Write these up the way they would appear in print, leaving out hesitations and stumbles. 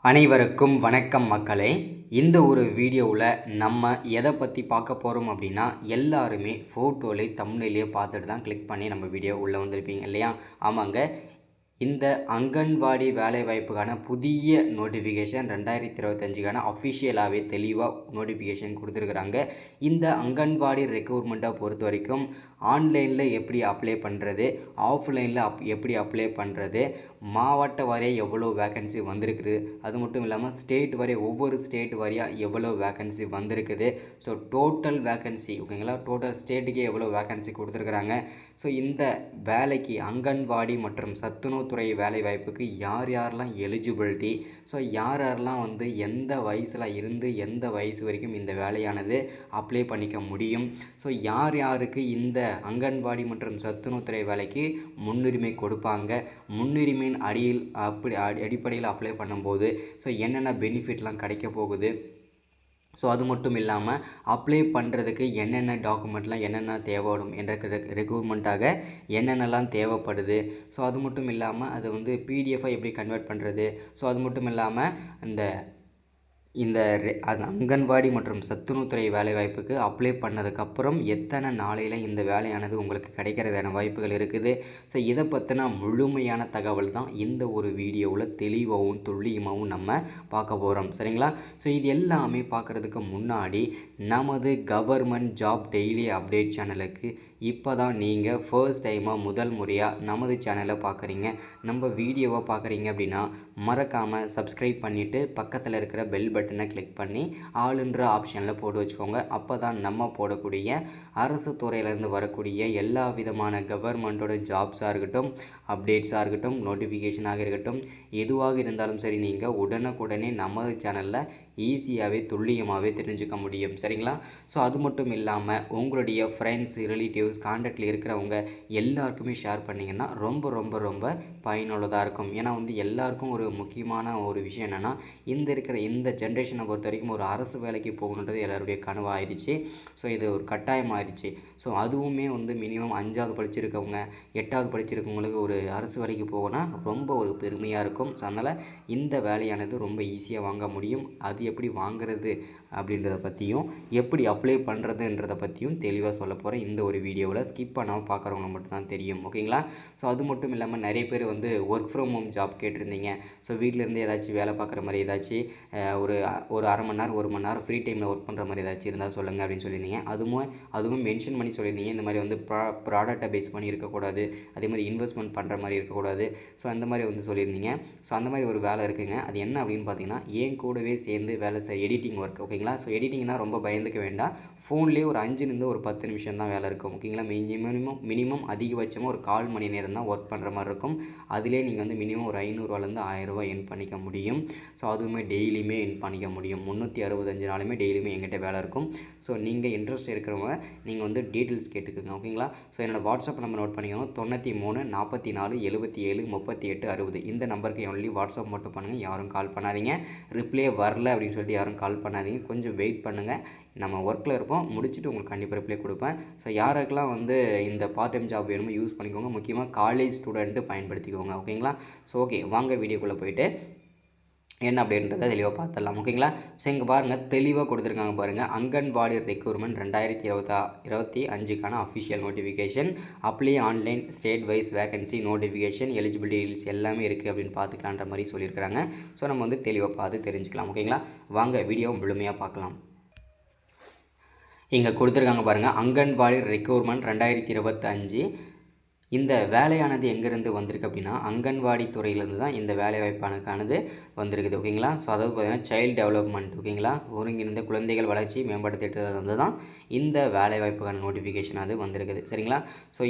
அனைவருக்கும் வணக்கம் மக்களே. இந்த ஒரு வீடியோவில் நம்ம எதை பற்றி பார்க்க போகிறோம் அப்படின்னா, எல்லாருமே ஃபோட்டோலே தம்ப்நெயிலே பார்த்துட்டு தான் கிளிக் பண்ணி நம்ம வீடியோ உள்ளே வந்திருப்பீங்க இல்லையா? ஆமாங்க. இந்த அங்கன்வாடி வேலைவாய்ப்புக்கான புதிய நோட்டிஃபிகேஷன் 2025க்கான அஃபிஷியலாகவே தெளிவாக நோட்டிஃபிகேஷன் கொடுத்துருக்குறாங்க. இந்த அங்கன்வாடி ரெக்ரூட்மெண்ட்டை பொறுத்த வரைக்கும் ஆன்லைனில் எப்படி அப்ளை பண்ணுறது, ஆஃப்லைனில் எப்படி அப்ளை பண்ணுறது, மாவட்ட வாரியாக எவ்வளோ வேக்கன்சி வந்திருக்குது, அது மட்டும் இல்லாமல் ஸ்டேட் வாரியாக ஒவ்வொரு ஸ்டேட் வாரியாக எவ்வளோ வேக்கன்சி வந்திருக்குது, ஸோ டோட்டல் வேக்கன்சி ஓகேங்களா, டோட்டல் ஸ்டேட்டுக்கே எவ்வளோ வேக்கன்சி கொடுத்துருக்குறாங்க. ஸோ இந்த வேலைக்கு அங்கன்வாடி மற்றும் சத்துணவுத்துறை வேலை வாய்ப்புக்கு யார் யாரெல்லாம் எலிஜிபிலிட்டி, ஸோ யார் யாரெல்லாம் எந்த வயசில் இருந்து எந்த வயசு வரைக்கும் இந்த வேலையானது அப்ளை பண்ணிக்க முடியும், ஸோ யார் யாருக்கு இந்த அங்கன்வாடி மற்றும் சத்துணவுத்துறை வேலைக்கு முன்னுரிமை கொடுப்பாங்க, முன்னுரிமையின் அடிப்படையில் அப்ளை பண்ணும்போது ஸோ என்னென்ன பெனிஃபிட்லாம் கிடைக்க போகுது, ஸோ அது மட்டும் இல்லாமல் அப்ளை பண்ணுறதுக்கு என்னென்ன டாக்குமெண்ட்லாம் என்னென்ன தேவைப்படும் என்ற ரெக்ரூட்மெண்ட்டாக என்னென்னலாம் தேவைப்படுது, ஸோ அது மட்டும் இல்லாமல் அது பிடிஎஃபாக எப்படி கன்வெர்ட் பண்ணுறது, ஸோ அது மட்டும் இல்லாமல் இந்த அங்கன்வாடி மற்றும் சத்துணவுத்துறை வேலைவாய்ப்புக்கு அப்ளை பண்ணதுக்கப்புறம் எத்தனை நாளையில் இந்த வேலையானது உங்களுக்கு கிடைக்கிறதான வாய்ப்புகள் இருக்குது. ஸோ இதை பற்றின முழுமையான தகவல் தான் இந்த ஒரு வீடியோவில் தெளிவாகவும் துல்லியமாகவும் நம்ம பார்க்க போகிறோம். சரிங்களா? ஸோ இது எல்லாமே பார்க்குறதுக்கு முன்னாடி நமது கவர்மெண்ட் ஜாப் டெய்லி அப்டேட் சேனலுக்கு இப்போ தான் நீங்கள் ஃபர்ஸ்ட் டைமாக முதல் முறையாக நமது சேனலை பார்க்குறீங்க, நம்ம வீடியோவை பார்க்குறீங்க அப்படின்னா மறக்காமல் சப்ஸ்கிரைப் பண்ணிவிட்டு பக்கத்தில் இருக்கிற பெல் பட்டனை கிளிக் பண்ணி ஆளுன்ற ஆப்ஷனில் போட்டு வச்சுக்கோங்க. அப்போ தான் நம்ம போடக்கூடிய அரசு துறையிலேருந்து வரக்கூடிய எல்லா விதமான கவர்மெண்ட்டோட ஜாப்ஸாக இருக்கட்டும், அப்டேட்ஸாக இருக்கட்டும், நோட்டிஃபிகேஷனாக இருக்கட்டும், எதுவாக இருந்தாலும் சரி நீங்கள் உடனுக்குடனே நமது சேனலில் ஈஸியாகவே துல்லியமாகவே தெரிஞ்சுக்க முடியும். சரிங்களா? ஸோ அது மட்டும் இல்லாமல் உங்களுடைய ஃப்ரெண்ட்ஸ், ரிலேட்டிவ்ஸ், கான்டாக்டில் இருக்கிறவங்க எல்லாருக்குமே ஷேர் பண்ணிங்கன்னா ரொம்ப ரொம்ப ரொம்ப பயனுள்ளதாக இருக்கும். ஏன்னா எல்லாருக்கும் ஒரு முக்கியமான ஒரு விஷயம் என்னென்னா, இந்த ஜென்ரேஷனை பொறுத்த வரைக்கும் ஒரு அரசு வேலைக்கு போகணுன்றது எல்லாருடைய கனவாகிடுச்சு. ஸோ இது ஒரு கட்டாயமாகிடுச்சு. ஸோ அதுவுமே மினிமம் 5வது படிச்சிருக்கவங்க, 8வது படிச்சிருக்கவங்களுக்கு ஒரு அரசு வேலைக்கு போகணும்னா ரொம்ப ஒரு பெருமையாக இருக்கும். ஸோ அதனால் இந்த வேலையானது ரொம்ப ஈஸியாக வாங்க முடியும். அது எப்படி வாங்குறது அப்படின்றத பற்றியும், எப்படி அப்ளை பண்ணுறதுன்றதை பற்றியும் தெளிவாக சொல்ல போகிறேன் இந்த ஒரு வீடியோவில். ஸ்கிப் பண்ணாமல் பார்க்குறவங்க மட்டும்தான் தெரியும். ஓகேங்களா? ஸோ அது மட்டும் இல்லாமல் நிறைய பேர் ஒர்க் ஃப்ரம் ஹோம் ஜாப் கேட்டிருந்தீங்க. ஸோ வீட்டிலேருந்து ஏதாச்சும் வேலை பார்க்குற மாதிரி ஏதாச்சும் ஒரு அரை மணி நேரம் 1 மணி நேரம் ஃப்ரீ டைமில் ஒர்க் பண்ணுற மாதிரி ஏதாச்சும் இருந்தால் சொல்லுங்கள் அப்படின்னு சொல்லியிருந்தீங்க. அதுவும் மென்ஷன் பண்ணி சொல்லியிருந்தீங்க. இந்த மாதிரி ப்ராடக்டை பேஸ் பண்ணி இருக்கக்கூடாது, அதே மாதிரி இன்வெஸ்ட்மெண்ட் பண்ணுற மாதிரி இருக்கக்கூடாது. ஸோ அந்த மாதிரி சொல்லியிருந்தீங்க. ஸோ அந்த மாதிரி ஒரு வேலை இருக்குங்க. அது என்ன அப்படின்னு பார்த்தீங்கன்னா, என் கூடவே சேர்ந்து வேலை செய்ய எடிட்டிங் ஒர்க். ஓகேங்களா? ஸோ எடிட்டிங்னா ரொம்ப பயந்துக்க வேண்டாம். ஃபோன்லேயே ஒரு 5லேருந்து ஒரு 10 நிமிஷம் தான் வேலை இருக்கும். ஓகேங்களா? மினிமம் அதிகபட்சமாக ஒரு 1/4 மணி நேரம் தான் ஒர்க் பண்ணுற மாதிரி இருக்கும். அதிலே நீங்கள் மினிமம் ஒரு 500ரூவாலேருந்து 1000 ரூபா எர்ன் பண்ணிக்க முடியும். ஸோ அதுவுமே டெய்லியுமே எர்ன் பண்ணிக்க முடியும். 365 நாளுமே டெய்லியுமே எங்கிட்ட வேலை இருக்கும். ஸோ நீங்கள் இன்ட்ரெஸ்ட் இருக்கிறவங்க நீங்கள் டீட்டெயில்ஸ் கேட்டுக்குங்க. ஓகேங்களா? ஸோ என்னோடய வாட்ஸ்அப் நம்பர் நோட் பண்ணிக்கோங்க. 93 44 77 38 60. இந்த நம்பருக்கு ஒன்லி வாட்ஸ்அப் மட்டும் பண்ணுங்கள். யாரும் கால் பண்ணாதீங்க. ரிப்ளே வரல அப்படின்னு சொல்லிட்டு யாரும் கால் பண்ணாதீங்க. கொஞ்சம் வெயிட் பண்ணுங்கள். நம்ம ஒர்க்கில் இருப்போம், முடிச்சுட்டு உங்களுக்கு கண்டிப்பாக ரிப்ளை கொடுப்பேன். ஸோ யாருக்கெல்லாம் இந்த பார்ட் டைம் ஜாப் வேணுமோ யூஸ் பண்ணிக்கோங்க. முக்கியமாக காலேஜ் ஸ்டூடெண்ட்டு பயன்படுத்திக்கோங்க. ஓகேங்களா? ஸோ ஓகே, வாங்க வீடியோக்குள்ளே போயிட்டு என்ன அப்படின்றத தெளிவாக பார்த்துடலாம். ஓகேங்களா? ஸோ இங்கே பாருங்கள், தெளிவாக கொடுத்துருக்காங்க பாருங்கள். அங்கன்வாடி ரெக்ரூட்மெண்ட் 2025க்கான official notification, apply online, state wise vacancy notification, eligibilities எல்லாமே இருக்குது அப்படின்னு பார்த்துக்கலான்ற மாதிரி சொல்லியிருக்கிறாங்க. ஸோ நம்ம தெளிவாக பார்த்து தெரிஞ்சுக்கலாம். ஓகேங்களா? வாங்க வீடியோ முழுமையாக பார்க்கலாம். இங்கே கொடுத்துருக்காங்க பாருங்கள், அங்கன்வாடி ரெக்ரூட்மெண்ட் 2025. இந்த வேலையானது எங்கேருந்து வந்திருக்கு அப்படின்னா, அங்கன்வாடி துறையிலேருந்து தான் இந்த வேலைவாய்ப்பானது வந்திருக்குது. ஓகேங்களா? ஸோ அதாவது பார்த்திங்கன்னா சைல்டு டெவலப்மெண்ட். ஓகேங்களா? ஒருங்கிணைந்த குழந்தைகள் வளர்ச்சி மேம்பாட்டு திட்டத்திலிருந்து தான் இந்த வேலைவாய்ப்புக்கான நோட்டிஃபிகேஷன் அது வந்திருக்குது. சரிங்களா? ஸோ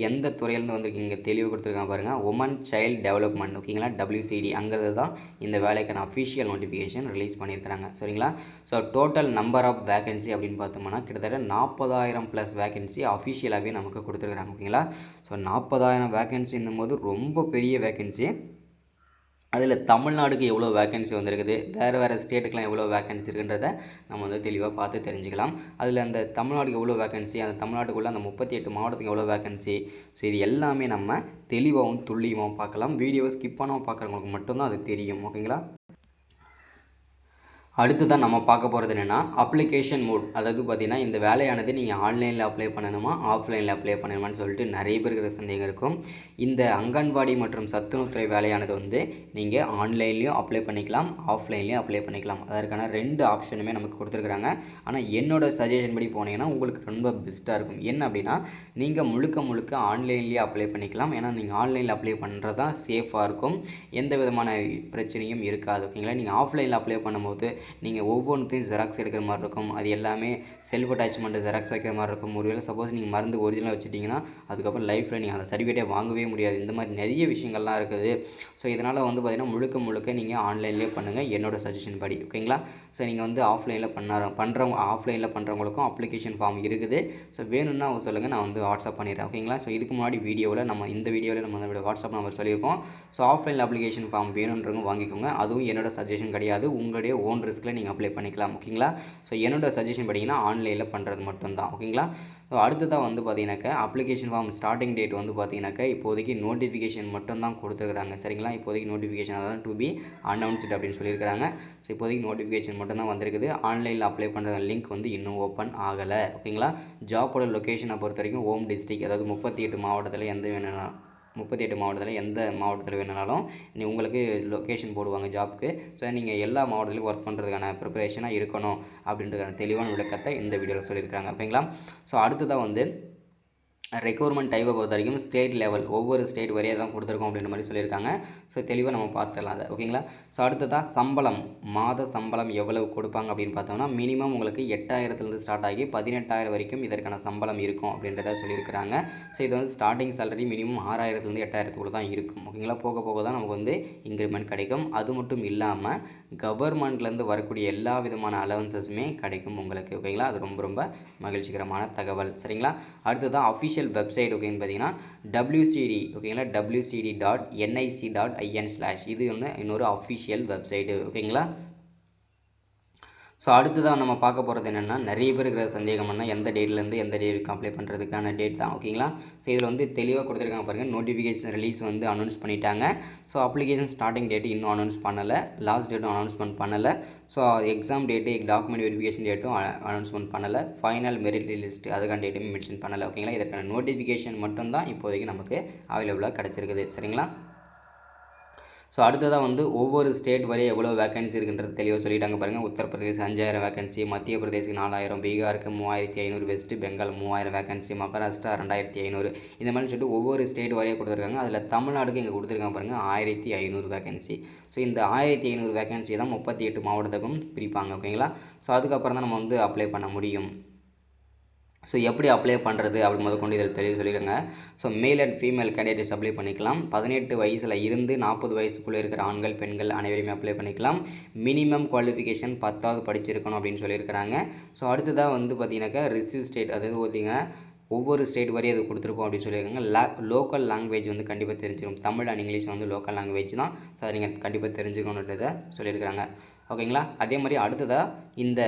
எந்த துறையிலேருந்து வந்திருக்கு இங்கே தெளிவு கொடுத்துருக்காங்க பாருங்கள். Women child development. ஓகேங்களா? WCD அங்கே தான் இந்த வேலைக்கான அஃபிஷியல் நோட்டிஃபிகேஷன் ரிலீஸ் பண்ணியிருக்கிறாங்க. சரிங்களா? So total number of vacancy அப்படின்னு பார்த்தோம்னா கிட்டத்தட்ட 40,000+ வேகன்சி அஃபிஷியலாகவே நமக்கு கொடுத்துருக்குறாங்க. ஓகேங்களா? ஸோ 40,000 வேகன்சின்னும் போது ரொம்ப பெரிய வேகன்சி. அதில் தமிழ்நாடுக்கு எவ்வளோ வேகன்சி வந்திருக்குது, வேறு ஸ்டேட்டுக்கெலாம் எவ்வளோ வேகன்சி இருக்குன்றதை நம்ம தெளிவாக பார்த்து தெரிஞ்சுக்கலாம். அதில் அந்த தமிழ்நாடுக்கு எவ்வளோ வேகன்சி, அந்த தமிழ்நாட்டுக்குள்ளே அந்த 38 மாவட்டத்துக்கு எவ்வளோ வேகன்சி, ஸோ இது எல்லாமே நம்ம தெளிவாகவும் துல்லியமாகவும் பார்க்கலாம். வீடியோவை ஸ்கிப் பண்ணாமல் பார்க்குறவங்களுக்கு மட்டும்தான் அது தெரியும். ஓகேங்களா? அடுத்ததான் நம்ம பார்க்க போகிறது என்னென்னா அப்ளிகேஷன் மோட். அதாவது பார்த்திங்கன்னா இந்த வேலையானது நீங்கள் ஆன்லைனில் அப்ளை பண்ணணுமா ஆஃப்லைனில் அப்ளை பண்ணணுமான்னு சொல்லிட்டு நிறைய பேருக்கு சந்தேகம் இருக்கும். இந்த அங்கன்வாடி மற்றும் சத்துணவுத்துறை வேலையானது வந்து நீங்கள் ஆன்லைன்லேயும் அப்ளை பண்ணிக்கலாம், ஆஃப்லைன்லேயும் அப்ளை பண்ணிக்கலாம். அதற்கான 2 ஆப்ஷனுமே நமக்கு கொடுத்துருக்குறாங்க. ஆனால் என்னோடய சஜஷன் படி போனீங்கன்னா உங்களுக்கு ரொம்ப பெஸ்ட்டாக இருக்கும். என்ன அப்படின்னா நீங்கள் முழுக்க ஆன்லைன்லேயே அப்ளை பண்ணிக்கலாம். ஏன்னா நீங்கள் ஆன்லைனில் அப்ளை பண்ணுறது தான் சேஃபாக இருக்கும், எந்த விதமான பிரச்சனையும் இருக்காது. ஓகேங்களா. நீங்கள் ஆஃப்லைனில் அப்ளை பண்ணும்போது நீங்கள் ஒவ்வொன்றுத்தையும் ஜெராக்ஸ் எடுக்கிற மாதிரி இருக்கும். அது எல்லாமே செல்ஃப் அட்டாச்மெண்ட்டு ஜெராக்ஸ் வைக்கிற மாதிரி இருக்கும். ஒருவேளை சப்போஸ் நீங்கள் மருந்து ஒரிஜினலாக வச்சுட்டிங்கன்னா அதுக்கப்புறம் லைஃப்பில் நீங்கள் அந்த சர்டிஃபிகேட்டே வாங்கவே முடியாது. இந்த மாதிரி நிறைய விஷயங்கள்லாம் இருக்குது. ஸோ இதனால் வந்து பார்த்திங்கன்னா முழுக்க நீங்கள் ஆன்லைன்லேயே பண்ணுங்கள் என்னோடய சஜஷன் படி. ஓகேங்களா. ஸோ நீங்கள் வந்து ஆஃப்லைனில் பண்ணுறவங்களுக்கும் அப்ளிகேஷன் ஃபார்ம் இருக்குது. ஸோ வேணும்னா சொல்லுங்கள், நான் வந்து வாட்ஸ்அப் பண்ணிடுறேன். ஓகேங்களா. ஸோ இதுக்கு முன்னாடி இந்த வீடியோவில் நம்ம வாட்ஸ்அப் நம்பர் சொல்லியிருக்கோம். ஸோ ஆஃப்லைனில் அப்ளிகேஷன் ஃபார்ம் வேணுன்றவங்க வாங்கிக்கோங்க. அதுவும் என்னோட சஜஷன் கிடையாது, உங்களுடைய ஓன் ரிஸ்கில் நீங்கள் அப்ளை பண்ணிக்கலாம். ஓகேங்களா. ஸோ என்னோட சஜஷன் படிங்கன்னா ஆன்லைனில் பண்ணுறது மட்டும்தான். ஓகேங்களா. ஸோ அடுத்ததாக வந்து பார்த்தீங்கன்னாக்கா அப்ளிகேஷன் ஃபார்ம் ஸ்டார்டிங் டேட் வந்து பார்த்தீங்கன்னாக்கா இப்போதைக்கு நோட்டிஃபிகேஷன் மட்டும் தான் கொடுத்துருக்குறாங்க. சரிங்களா. இப்போதைக்கு நோட்டிஃபிகேஷன் அதான் டு பி அனௌன்ஸ்டு அப்படின்னு சொல்லியிருக்கிறாங்க. ஸோ இப்போதைக்கு நோட்டிஃபிகேஷன் மட்டும் தான் வந்திருக்குது. ஆன்லைனில் அப்ளை பண்ணுற லிங்க் வந்து இன்னும் ஓப்பன் ஆகலை. ஓகேங்களா. ஜாப்போட லொக்கேஷனை பொறுத்த வரைக்கும் ஹோம் டிஸ்ட்ரிக்ட், அதாவது 38 மாவட்டத்தில் எந்த மாவட்டத்தில் வேணுனாலும் உங்களுக்கு லொக்கேஷன் போடுவாங்க ஜாப்க்கு. ஸோ நீங்கள் எல்லா மாவட்டத்திலையும் ஒர்க் பண்ணுறதுக்கான ப்ரிப்பரேஷனாக இருக்கணும் அப்படின்றதுக்கான தெளிவான விளக்கத்தை இந்த வீடியோவில் சொல்லியிருக்காங்க. ஓகேங்களா. ஸோ அடுத்ததாக வந்து ரெக்யூர்மெண்ட் டைப்பை பொறுத்த வரைக்கும் ஸ்டேட் லெவல், ஒவ்வொரு ஸ்டேட் வரையாக தான் கொடுத்துருக்கோம் அப்படின்ற மாதிரி சொல்லியிருக்காங்க. ஸோ தெளிவாக நம்ம பார்த்துக்கலாம் அதை. ஓகேங்களா. ஸோ அடுத்ததாக சம்பளம், மாத சம்பளம் எவ்வளவு கொடுப்பாங்க அப்படின்னு பார்த்தோம்னா மினிமம் உங்களுக்கு 8,000 ஸ்டார்ட் ஆகி 18,000 வரைக்கும் இதற்கான சம்பளம் இருக்கும் அப்படின்றத சொல்லியிருக்கிறாங்க. ஸோ இது வந்து ஸ்டார்டிங் சேலரி மினிமம் 6,000 8,000 தான் இருக்கும். ஓகேங்களா. போக தான் நமக்கு வந்து இன்க்ரிமெண்ட் கிடைக்கும். அது மட்டும் இல்லாமல் கவர்மெண்ட்லேருந்து வரக்கூடிய எல்லா விதமான அலவன்சஸுமே கிடைக்கும் உங்களுக்கு. ஓகேங்களா. அது ரொம்ப மகிழ்ச்சிகரமான தகவல். சரிங்களா. அடுத்ததான் அஃபிஷியல் வெப்சைட் ஓகேன்னு பார்த்தீங்கன்னா WCD. ஓகேங்களா. wcd.nic.in/ இது இன்னொரு அஃபிஷியல் வெப்சைட்டு. ஓகேங்களா. ஸோ அடுத்ததாக நம்ம பார்க்க போகிறது என்னென்னா நிறைய பேர் இருக்கிற சந்தேகம் என்ன, எந்த டேட்லேருந்து எந்த டேட்டுக்கு அப்ளை பண்ணுறதுக்கான டேட் தான். ஓகேங்களா. ஸோ இதில் வந்து தெளிவாக கொடுத்துருக்காங்க பாருங்கள். நோட்டிஃபிகேஷன் ரிலீஸ் வந்து அனௌன்ஸ் பண்ணிட்டாங்க. ஸோ அப்ளிகேஷன் ஸ்டார்டிங் டேட்டு இன்னும் அனௌன்ஸ் பண்ணலை, லாஸ்ட் டேட்டும் அனௌன்ஸ்மெண்ட் பண்ணலை. So exam date, document verification டேட்டும் அனௌன்ஸ்மெண்ட் பண்ணலை. ஃபைனல் மெரிட் லிஸ்ட் அதுக்கான டேட்டுமே மென்ஷன் பண்ணலை. ஓகேங்களா. இதற்கான நோட்டிஃபிகேஷன் மட்டும்தான் இப்போதைக்கு நமக்கு அவைலபிளாக கிடச்சிருக்குது. சரிங்களா. ஸோ அடுத்ததாக வந்து ஒவ்வொரு ஸ்டேட் வரை எவ்வளோ வேகன்சி இருக்குன்றது தெளிவாக சொல்லிட்டாங்க பாருங்கள். உத்தரப்பிரதேஷ் 5,000 வேகன்சி, மத்திய பிரதேஷ் 4,000, பீகாருக்கு 3,500, வெஸ்ட் பெங்கால் 3,000 வேகன்சி, மகாராஷ்டிரா 2,500. இந்த மாதிரி சொல்லிட்டு ஒவ்வொரு ஸ்டேட் வரையாக கொடுத்துருக்காங்க. அதில் தமிழ்நாடுக்கு இங்கே கொடுத்துருக்காங்க பாருங்கள் 1,500 வேகன்சி. ஸோ இந்த 1,500 வேகன்சி தான் 38 மாவட்டத்துக்கும் பிரிப்பாங்க. ஓகேங்களா. ஸோ அதுக்கப்புறம் தான் நம்ம வந்து அப்ளை பண்ண முடியும். ஸோ எப்படி அப்ளை பண்ணுறது அப்படி கொண்டு இதில் தெளிவு சொல்லிடுங்க. So male and female candidates apply பண்ணிக்கலாம். 18 வயசில் இருந்து 40 வயசுக்குள்ளே இருக்கிற ஆண்கள் பெண்கள் அனைவருமே அப்ளை பண்ணிக்கலாம். மினிமம் குவாலிஃபிகேஷன் 10வது படிச்சிருக்கணும் அப்படின்னு சொல்லியிருக்கிறாங்க. ஸோ அடுத்ததாக வந்து பார்த்தீங்கன்னாக்கா ரிசீவ் ஸ்டேட், அதாவது பார்த்தீங்கன்னா ஒவ்வொரு ஸ்டேட் வரையும் அது கொடுத்துருக்கோம் அப்படின்னு சொல்லியிருக்காங்க. லோக்கல் லாங்குவேஜ் வந்து கண்டிப்பாக தெரிஞ்சிடும். தமிழ் அண்ட் இங்கிலீஷ் வந்து லோக்கல் லாங்குவேஜ் தான். ஸோ அதை நீங்கள் கண்டிப்பாக தெரிஞ்சுக்கணுன்றதை சொல்லியிருக்கிறாங்க. ஓகேங்களா. அதே மாதிரி அடுத்ததாக இந்த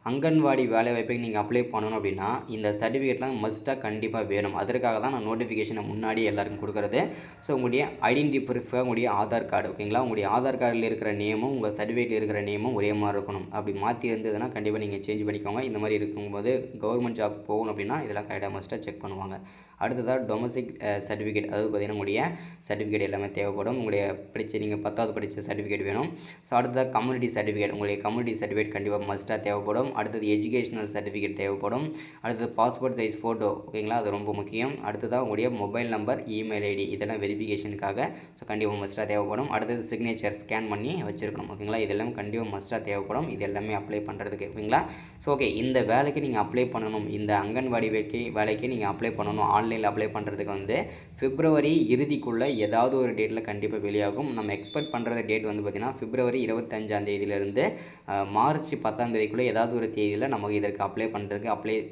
அங்கன்வாடி வேலைவாய்ப்புக்கு நீங்கள் அப்ளை பண்ணணும் அப்படின்னா இந்த சர்டிஃபிகேட்லாம் மஸ்ட்டாக கண்டிப்பாக வேணும். அதற்காக தான் நான் நோட்டிஃபிகேஷனை முன்னாடி எல்லாருக்கும் கொடுக்குறது. ஸோ உங்களுடைய ஐடென்டிட்டி ப்ரூஃபாக உங்களுடைய ஆதார் கார்டு. ஓகேங்களா. உங்களுடைய ஆதார் கார்டில் இருக்கிற நேமும் உங்கள் சர்டிஃபிகேட்டில் இருக்கிற நேமும் ஒரே மாதிரி இருக்கணும். அப்படி மாற்றி இருந்ததுன்னா கண்டிப்பாக நீங்கள் சேஞ்ச் பண்ணிக்கோங்க. இந்த மாதிரி இருக்கும்போது கவர்மெண்ட் ஜாப் போகணும் அப்படின்னா இதெல்லாம் கரெக்டாக மஸ்ட்டாக செக் பண்ணுவாங்க. அடுத்ததாக டொமஸ்டிக் சர்டிஃபிகேட், அதாவது பார்த்திங்கன்னா உங்களுடைய சர்டிஃபிகேட் எல்லாமே தேவைப்படும். உங்களுடைய நீங்கள் 10வது படித்த சர்டிஃபிகேட் வேணும். ஸோ அடுத்ததாக கம்யூனிட்டி சர்டிஃபிகேட், உங்களுடைய கம்யூனிட்டி சர்டிஃபிகேட் கண்டிப்பாக மஸ்ட்டாக தேவைப்படும். அடுத்தது எஜுகேஷனல் சர்டிஃபிகேட் தேவைப்படும். அடுத்தது பாஸ்போர்ட் சைஸ் ஃபோட்டோ. ஓகேங்களா. அது ரொம்ப முக்கியம். அடுத்ததாக உங்களுடைய மொபைல் நம்பர், இமெயில் ஐடி இதெல்லாம் வெரிஃபிகேஷனுக்காக ஸோ கண்டிப்பாக மஸ்ட்டாக தேவைப்படும். அடுத்தது சிக்னேச்சர் ஸ்கேன் பண்ணி வச்சுருக்கணும். ஓகேங்களா. இதெல்லாம் கண்டிப்பாக மஸ்ட்டாக தேவைப்படும். இது எல்லாமே அப்ளை பண்ணுறதுக்கு. ஓகேங்களா. ஸோ ஓகே, இந்த வேலைக்கு நீங்கள் அப்ளை பண்ணணும், இந்த அங்கன்வாடி வேலைக்கு நீங்கள் அப்ளை பண்ணணும், ஆன்லைனில் அப்ளை பண்ணுறதுக்கு வந்து பிப்ரவரி இறுதிக்குள்ளே ஏதாவது ஒரு டேட்டில் கண்டிப்பாக வெளியாகும். நம்ம எக்ஸ்பெக்ட் பண்ணுற டேட் வந்து பார்த்திங்கன்னா பிப்ரவரி 25ஆம் தேதியிலேருந்து மார்ச் 10ஆம் தேதிக்குள்ளே ஏதாவது ஒரு தேதியில் நமக்கு இதற்கு அப்ளை பண்ணுறதுக்கு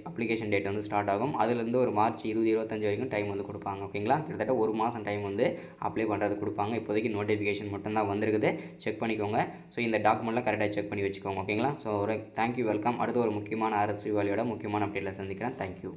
அப்ளிகேஷன் டேட் வந்து ஸ்டார்ட் ஆகும். அதுலேருந்து ஒரு மார்ச் 20-25 வரைக்கும் டைம் வந்து கொடுப்பாங்க. ஓகேங்களா. கிட்டத்தட்ட ஒரு மாதம் டைம் வந்து அப்ளை பண்ணுறது கொடுப்பாங்க. இப்போதைக்கு நோட்டிஃபிகேஷன் மட்டும்தான் வந்திருக்குது. செக் பண்ணிக்கோங்க. ஸோ இந்த டாக்குமெண்ட்லாம் கரெக்டாக செக் பண்ணி வச்சுக்கோங்க. ஓகேங்களா. ஸோ ஒரு தேங்க்யூ, வெல்கம். அடுத்து ஒரு முக்கியமான அரசு வேலையோட முக்கியமான அப்டேட்டில் சந்திக்கிறேன். தேங்க்யூ.